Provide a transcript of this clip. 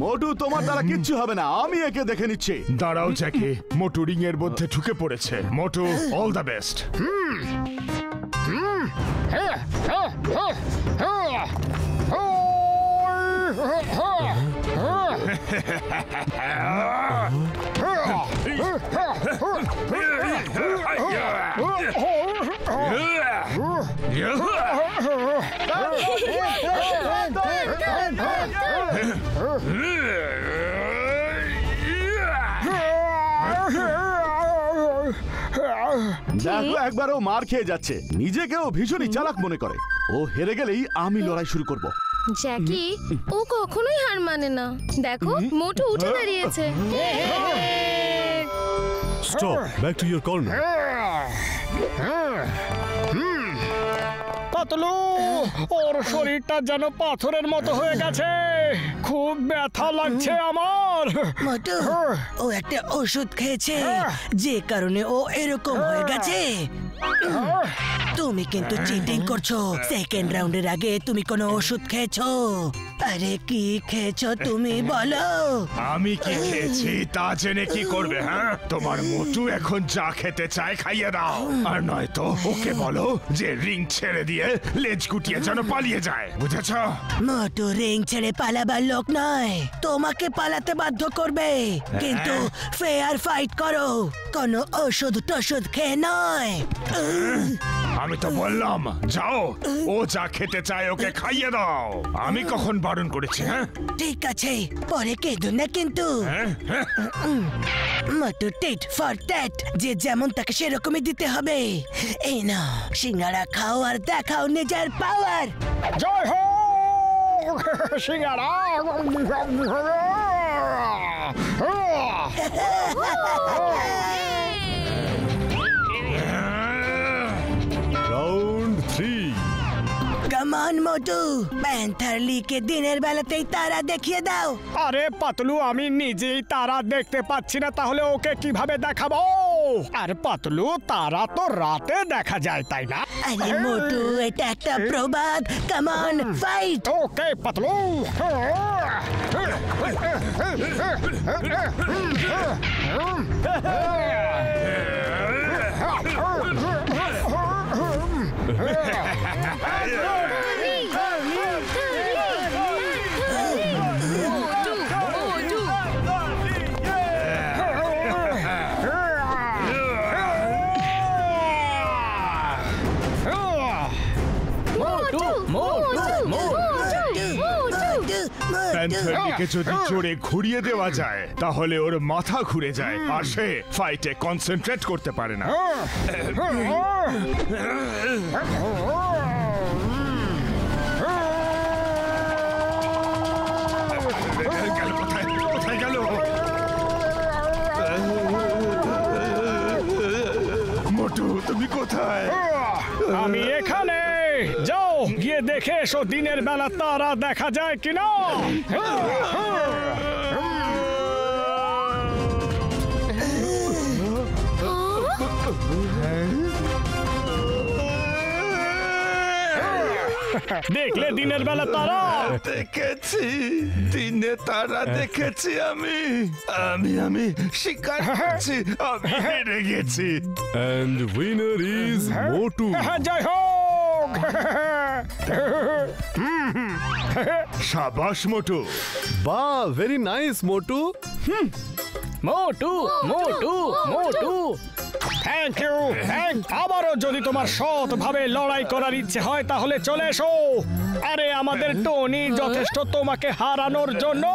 মোটু তোমার দ্বারা কিচ্ছু হবে না, আমি একে দেখে নিচ্ছি। দাঁড়াও জ্যাকি, মোটু রিং এর মধ্যে ঢুকে পড়েছে। মোটু, অল দ্য বেস্ট। দেখো একবার ও মার খেয়ে যাচ্ছে, নিজেকেও ভীষণই চালাক মনে করে। ও হেরে গেলেই আমি লড়াই শুরু করব। জ্যাকি, ও কখনোই হার মানে না। দেখো মোটু উঠে দাঁড়িয়েছে। Stop. Back to your corner. Patlu, ওর শরীরটা যেন পাথরের মতো হয়ে গেছে। খুব ব্যথা লাগছে আমার। মোটু, ও একটা ওষুধ খেয়েছে, যে কারণে ও এরকম হয়ে গেছে। তুমি কিন্তু চিটিং করছো। সেকেন্ড রাউন্ডের আগে তুমি কোনো ওষুধ খেয়েছো? আরে কি খেয়েছো তুমি বলো? আমি কি খেয়েছি তা জেনে কি করবে? হ্যাঁ, তোমার মোটু এখন যা খেতে চায় খাইয়ে দাও, আর নয়তো ওকে বলো যে রিং ছেড়ে দিয়ে লেজ গুটিয়ে যেন পালিয়ে যায়, বুঝেছ? মোটু রিং ছেড়ে পালাবার লোক নয়, তোমাকে পালাতে বাধ্য করবে। কিন্তু ফেয়ার ফাইট করো, কোনো ওষুধ টষুধ খেয়ে নয়। আমি তো বললাম যাও, ও যা খেতে চায় ওকে খাইয়ে দাও। আমি কখন বারণ করেছি? হ্যাঁ ঠিক আছে, পরে কেঁদো না কিন্তু। মোটু টিট ফর ট্যাট, যে যেমন তাকে সেরকমই দিতে হবে। এই না, সিঙ্গারা খাও আর দেখাও নিজের পাওয়ার। জয় হো সিঙ্গারা। Round 3. Come on Motu, panther লিকে দিনের বেলাতেই তারা দেখিয়ে দাও। আরে পাতলু, আমি নিজেই তারা দেখতে পাচ্ছি না, তাহলে ওকে কিভাবে দেখাবো? আর পাতলু, তারা তো রাতে দেখা যায়, তাই না? আরে মোটু, এটা একটা প্রবাদ। Come on, fight. Okay Patlu. প্যান্থারকে যদি জোরে ঘুরিয়ে দেওয়া যায় তাহলে ওর মাথা ঘুরে যায়, আর সে ফাইটে কনসেন্ট্রেট করতে পারে না। কোথায় গেল? মোটু, তুমি কোথায়? আমি এখানে। যাও গিয়ে দেখে এসো দিনের বেলা তারা দেখা যায় কিনা। দেখলে দিনের বেলা তারা? দেখেছি, দিনে তারা দেখেছি আমি শিকার করছি, আমি হেরে গেছি। And winner is Motu. জয় হোক। শাবাশ Motu. Wow, very nice, Motu. Motu Motu Motu, thank you. আবারও যদি তোমার সৎভাবে লড়াই করার ইচ্ছে হয় তাহলে চলে এসো। আরে আমাদের টনি যথেষ্ট তোমাকে হারানোর জন্য।